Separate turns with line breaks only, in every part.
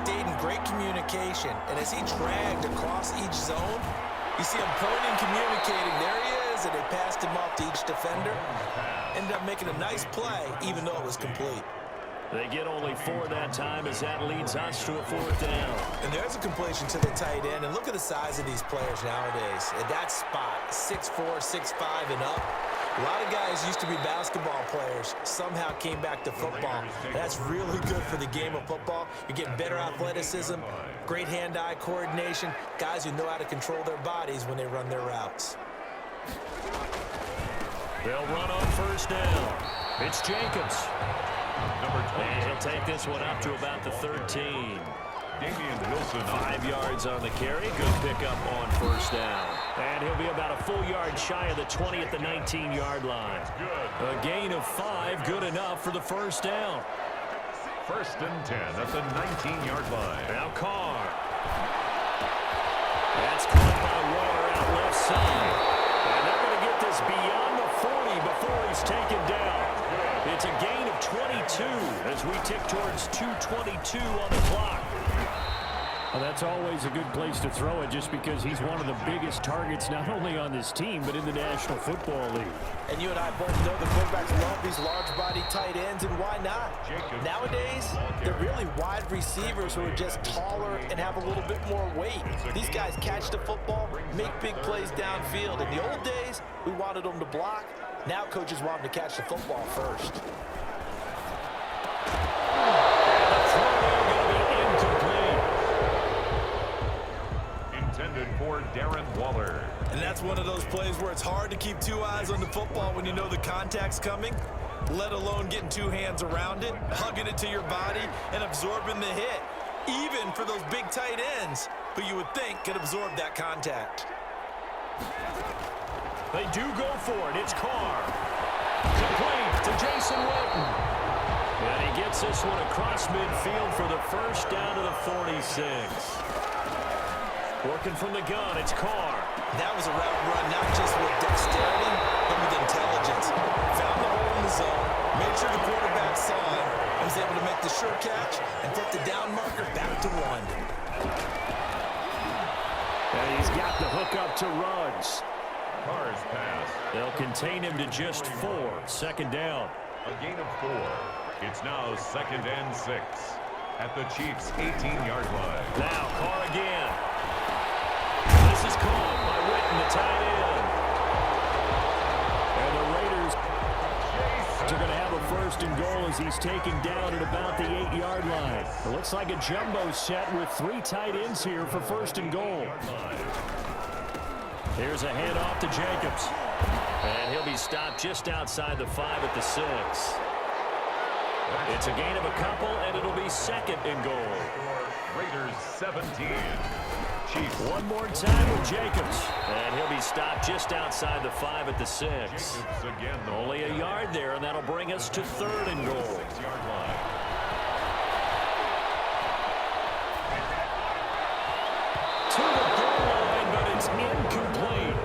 stayed in great communication. And as he dragged across each zone, you see him pointing, communicating. There he is, and they passed him off to each defender. Ended up making a nice play, even though it was complete.
They get only 4 that time as that leads us to a 4th down.
And there's a completion to the tight end. And look at the size of these players nowadays. At that spot, 6'4", 6'5", and up. A lot of guys used to be basketball players, somehow came back to football. That's really good for the game of football. You're getting better athleticism, great hand-eye coordination, guys who know how to control their bodies when they run their routes.
They'll run on 1st down. It's Jacobs. And he'll take this one up to about the 13.
Damian Wilson.
5 yards on the carry. Good pickup on 1st down. And he'll be about a full yard shy of the 20 at the 19-yard line. A gain of 5, good enough for the 1st down.
1st and 10 at the 19-yard line.
Now Carr. That's caught by Waller out left side. And they're going to get this beyond the 40 before he's taken down. It's a gain of 22 as we tick towards 2:22 on the clock.
Well, that's always a good place to throw it just because he's one of the biggest targets not only on this team but in the National Football League.
And you and I both know the quarterbacks love these large-body tight ends, and why not? Nowadays, they're really wide receivers who are just taller and have a little bit more weight. These guys catch the football, make big plays downfield. In the old days, we wanted them to block. Now coaches want them to catch the football first.
Intended for Darren Waller.
And that's one of those plays where it's hard to keep 2 eyes on the football when you know the contact's coming, let alone getting 2 hands around it, hugging it to your body, and absorbing the hit. Even for those big tight ends who you would think could absorb that contact.
They do go for it. It's Carr. Complete to Jason Witten. And he gets this one across midfield for the 1st down to the 46. Working from the gun, it's Carr.
That was a route run, not just with dexterity, but with intelligence. Found the hole in the zone, made sure the quarterback saw it, and was able to make the sure catch and flip the down marker back to 1.
And he's got the hook up to Ruggs.
Carr's pass.
They'll contain him to just 4. 2nd down.
A gain of 4. It's now 2nd and 6 at the Chiefs' 18-yard line.
Now Carr again. This is caught by Witten, the tight end.
And the Raiders are going to have a 1st and goal as he's taken down at about the 8-yard line. It looks like a jumbo set with 3 tight ends here for 1st and goal.
Here's a handoff to Jacobs. And he'll be stopped just outside the 5 at the 6. It's a gain of a couple, and it'll be 2nd and goal.
Raiders 17. Chiefs.
One more time with Jacobs. And he'll be stopped just outside the 5 at the 6.
Jacobs again, though.
Only a yard there, and that'll bring us to 3rd and goal.
6-yard line.
To the goal line, but it's incomplete.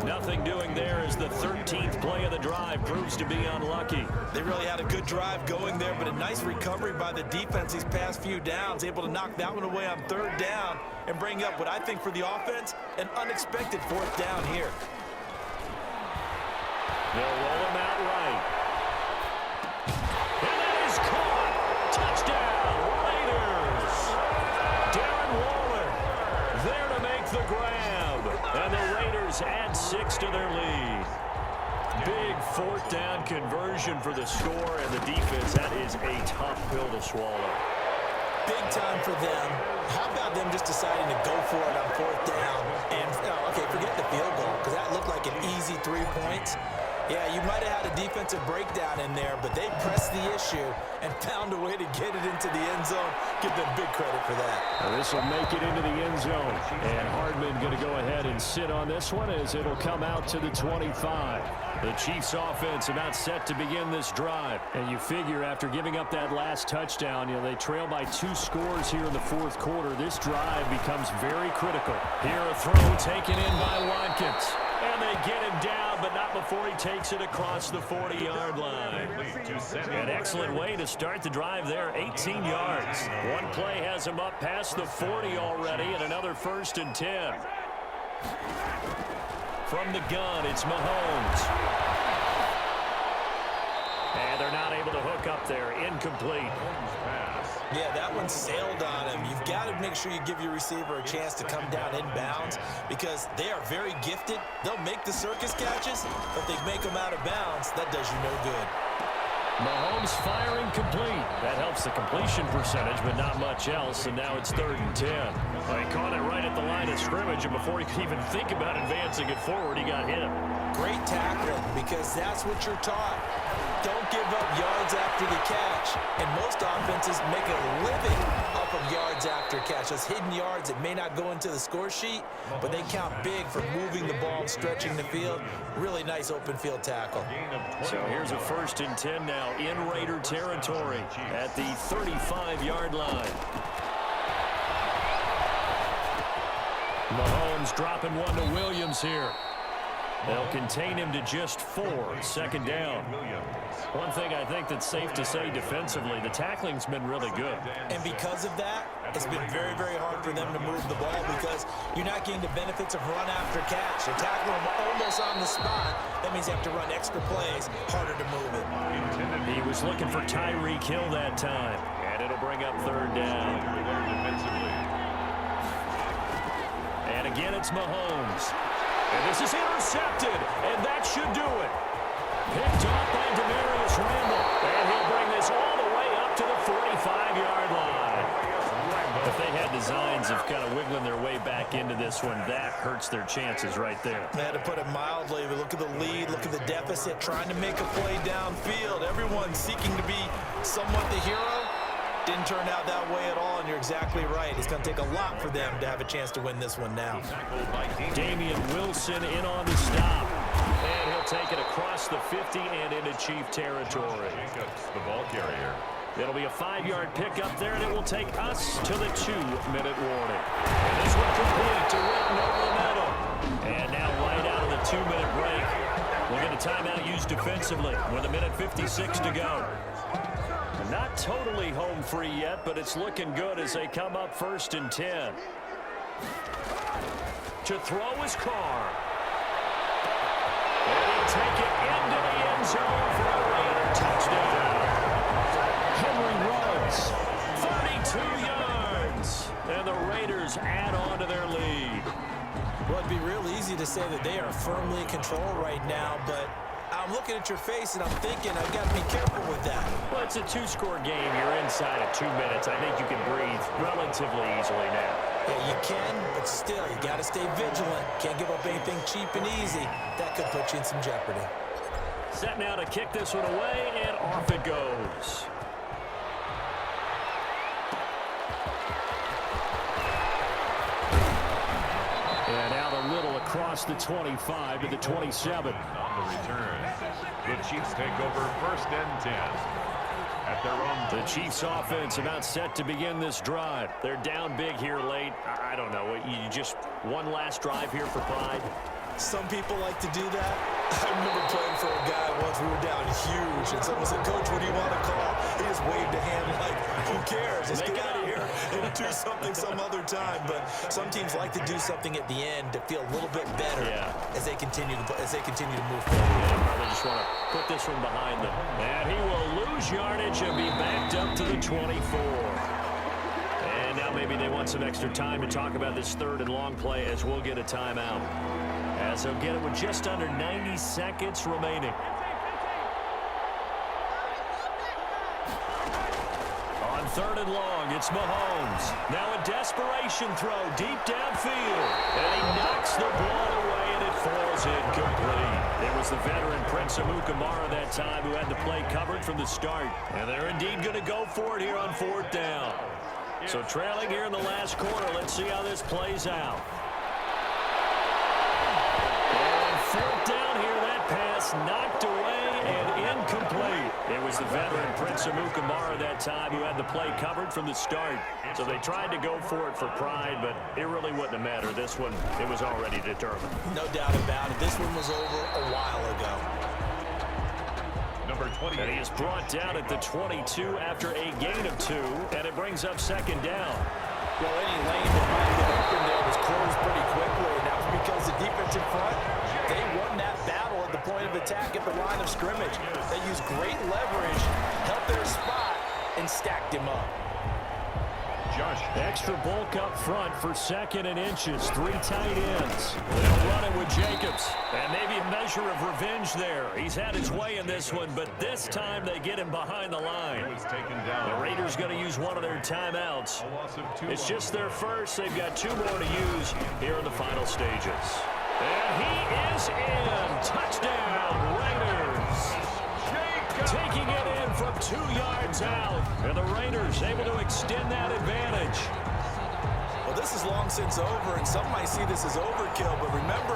Nothing doing there as the 13th play of the drive proves to be unlucky.
They really had a good drive going there, but a nice recovery by the defense these past few downs, able to knock that one away on 3rd down and bring up what I think for the offense, an unexpected 4th down here.
They'll roll him out right. And that is caught. Touchdown, Raiders. Darren Waller there to make the grab. And the Raiders add 6 to their lead. Big 4th down conversion for the score, and the defense, that is a tough pill to swallow.
Big time for them. How about them just deciding to go for it on 4th down? And, okay, forget the field goal, because that looked like an easy 3 points. Yeah, you might have had a defensive breakdown in there, but they pressed the issue and found a way to get it into the end zone. Give them big credit for that.
Well, this will make it into the end zone. And Hardman going to go ahead and sit on this one as it'll come out to the 25. The Chiefs offense about set to begin this drive. And you figure after giving up that last touchdown, they trail by 2 scores here in the 4th quarter. This drive becomes very critical. Here a throw taken in by Watkins. And
And they get him down, but not before he takes it across the 40-yard line. An excellent way to start the drive there, 18 yards. One play has him up past the 40 already, and another 1st and 10. From the gun, it's Mahomes. And they're not able to hook up there. Incomplete.
Yeah, that one sailed on him. You've got to make sure you give your receiver a chance to come down inbounds because they are very gifted. They'll make the circus catches, but they make them out of bounds. That does you no good.
Mahomes firing complete. That helps the completion percentage, but not much else, and now it's 3rd and 10. Well, he caught it right at the line of scrimmage, and before he could even think about advancing it forward, he got hit.
Great tackling because that's what you're taught. Don't give up yards after the catch. And most offenses make a living off of yards after catch. Those hidden yards that may not go into the score sheet, but they count big for moving the ball and stretching the field. Really nice open field tackle.
So here's a 1st and 10 now in Raider territory at the 35-yard line. Mahomes dropping one to Williams here. They'll contain him to just 4, 2nd down. One thing I think that's safe to say defensively, the tackling's been really good.
And because of that, it's been very, very hard for them to move the ball because you're not getting the benefits of run after catch. You're tackling them almost on the spot. That means you have to run extra plays, harder to move it.
He was looking for Tyreek Hill that time, and it'll bring up 3rd down. And again, it's Mahomes. And this is intercepted, and that should do it. Picked off by Demarius Randall, and he'll bring this all the way up to the 45-yard line. If they had designs of kind of wiggling their way back into this one, that hurts their chances right there.
Man, to put it mildly, but look at the lead, look at the deficit, trying to make a play downfield. Everyone seeking to be somewhat the hero. Didn't turn out that way at all, and you're exactly right. It's going to take a lot for them to have a chance to win this one now.
Damian Wilson in on the stop. And he'll take it across the 50 and into Chief territory.
The ball carrier.
It'll be a 5-yard pickup there, and it will take us to the 2-minute warning. And this one complete to Witten over the middle. And now right out of the 2-minute break, we'll get a timeout used defensively with 1:56 to go. Not totally home free yet, but it's looking good as they come up 1st and 10. To throw his Carr. And he'll take it into the end zone for a Raider touchdown. Henry runs 32 yards. And the Raiders add on to their lead.
Well, it'd be real easy to say that they are firmly in control right now, but I'm looking at your face and I'm thinking I've got to be careful with that.
Well, it's a 2-score game. You're inside of 2 minutes. I think you can breathe relatively easily now.
Yeah, you can, but still, you got to stay vigilant. Can't give up anything cheap and easy. That could put you in some jeopardy.
Set now to kick this one away, and off it goes. And now the Little across the 25 to the 27.
On the return, the Chiefs take over 1st and 10. At their own.
The Chiefs offense about set to begin this drive. They're down big here late. I don't know. You just one last drive here for pride.
Some people like to do that. I remember playing for a guy once. We were down huge, and someone said, "Coach, what do you want to call?" He just waved a hand like, "Who cares? Let's get out of here and do something some other time." But some teams like to do something at the end to feel a little bit better as they continue to move forward.
Yeah, probably just want to put this one behind them. And he will lose yardage and be backed up to the 24. And now maybe they want some extra time to talk about this 3rd and long play as we'll get a timeout. As they'll get it with just under 90 seconds remaining. On 3rd and long, it's Mahomes. Now a desperation throw deep downfield. And he knocks the ball away, and it falls incomplete. It was the veteran Prince Amukamara that time who had the play covered from the start. And they're indeed going to go for it here on 4th down. So trailing here in the last quarter, let's see how this plays out. 4th down here, that pass pass knocked away and incomplete. It was the veteran Prince Amukamara that time who had the play covered from the start. So they tried to go for it for pride, but it really wouldn't have mattered. This one, it was already determined.
No doubt about it. This one was over a while ago.
Number 20.
And he is brought down at the 22 after a gain of 2, and it brings up second down.
Well, any lane that might have been open there was closed pretty quickly, and that was because the defense in front, they won that battle at the point of attack at the line of scrimmage. They used great leverage, held their spot, and stacked him up.
Josh.
Extra bulk up front for 2nd and inches. 3 tight ends. They'll run it with Jacobs. And maybe a measure of revenge there. He's had his way in this one, but this time they get him behind the line.
He was taken down.
The Raiders going to use one of their timeouts.
A loss of 2.
It's just their first. They've got 2 more to use here in the final stages. And he is in. Touchdown, Raiders. Taking it in from 2 yards out. And the Raiders able to extend that advantage.
Well, this is long since over, and some might see this as overkill, but remember,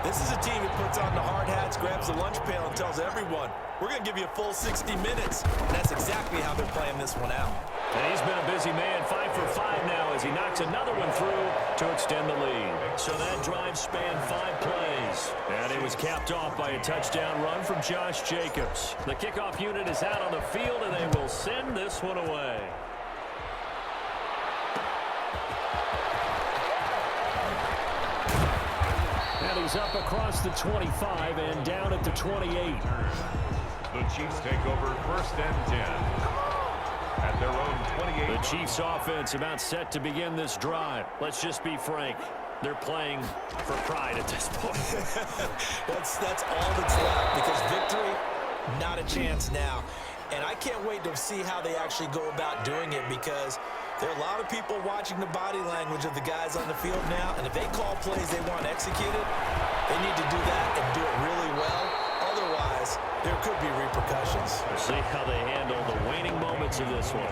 this is a team that puts on the hard hats, grabs the lunch pail, and tells everyone, we're going to give you a full 60 minutes. And that's exactly how they're playing this one out.
And he's been a busy man, 5 for 5 now as he knocks another one through to extend the lead. So that drive spanned 5 plays. And it was capped off by a touchdown run from Josh Jacobs. The kickoff unit is out on the field, and they will send this one away. And he's up across the 25 and down at the 28.
The Chiefs take over 1st and 10. At their own 28.
The Chiefs offense about set to begin this drive. Let's just be frank. They're playing for pride at this point.
that's all that's left, because victory, not a chance now. And I can't wait to see how they actually go about doing it, because there are a lot of people watching the body language of the guys on the field now, and if they call plays they want executed, they need to do that and do it really well. Otherwise, there could be repercussions.
We'll see how they handle the waning moments of this one.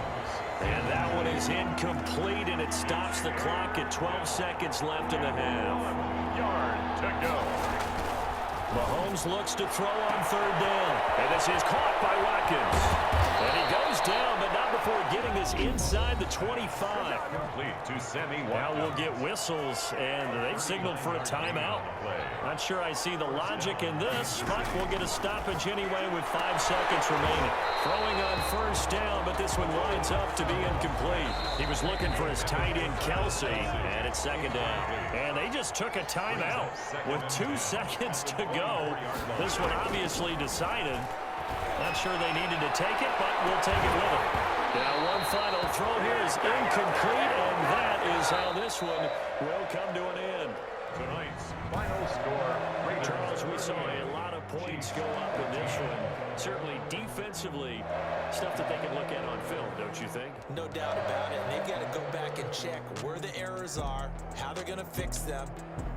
And that one is incomplete, and it stops the clock at 12 seconds left in the half.
1 yard to go.
Mahomes looks to throw on 3rd down. And this is caught by Watkins. And he goes down, but not before getting this inside the 25.
Complete to Sammy
Now
Watkins.
we'll get whistles, and they've signaled for a timeout. Not sure I see the logic in this, but we'll get a stoppage anyway with 5 seconds remaining. Throwing on 1st down, but this one winds up to be incomplete. He was looking for his tight end, Kelsey, and it's 2nd down. And they just took a timeout with 2 seconds to go. This one obviously decided. Not sure they needed to take it, but we'll take it with them. Now one final throw here is incomplete, and that is how this one will come to an end.
Tonight's final score. Raiders.
Charles, we saw a lot of points go up in this one. Certainly defensively, stuff that they can look at on film, don't you think?
No doubt about it. And they've got to go back and check where the errors are, how they're going to fix them,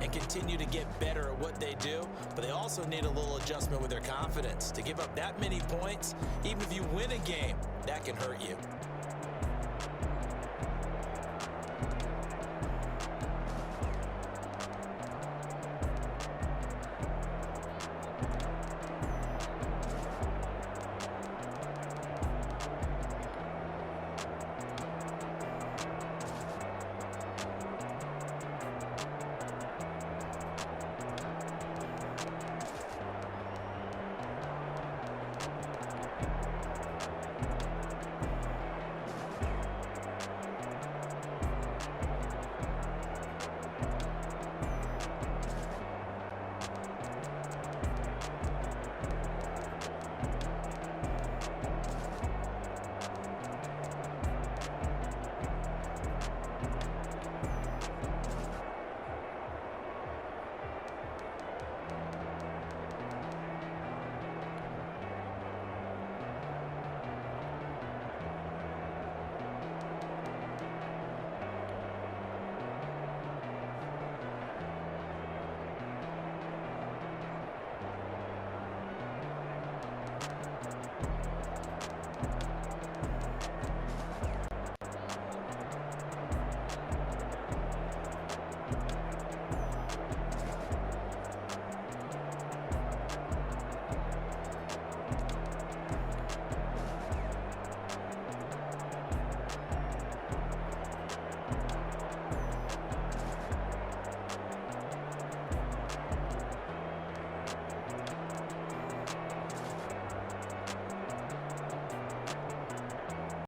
and continue to get better at what they do. But they also need a little adjustment with their confidence. To give up that many points, even if you win a game, that can hurt you.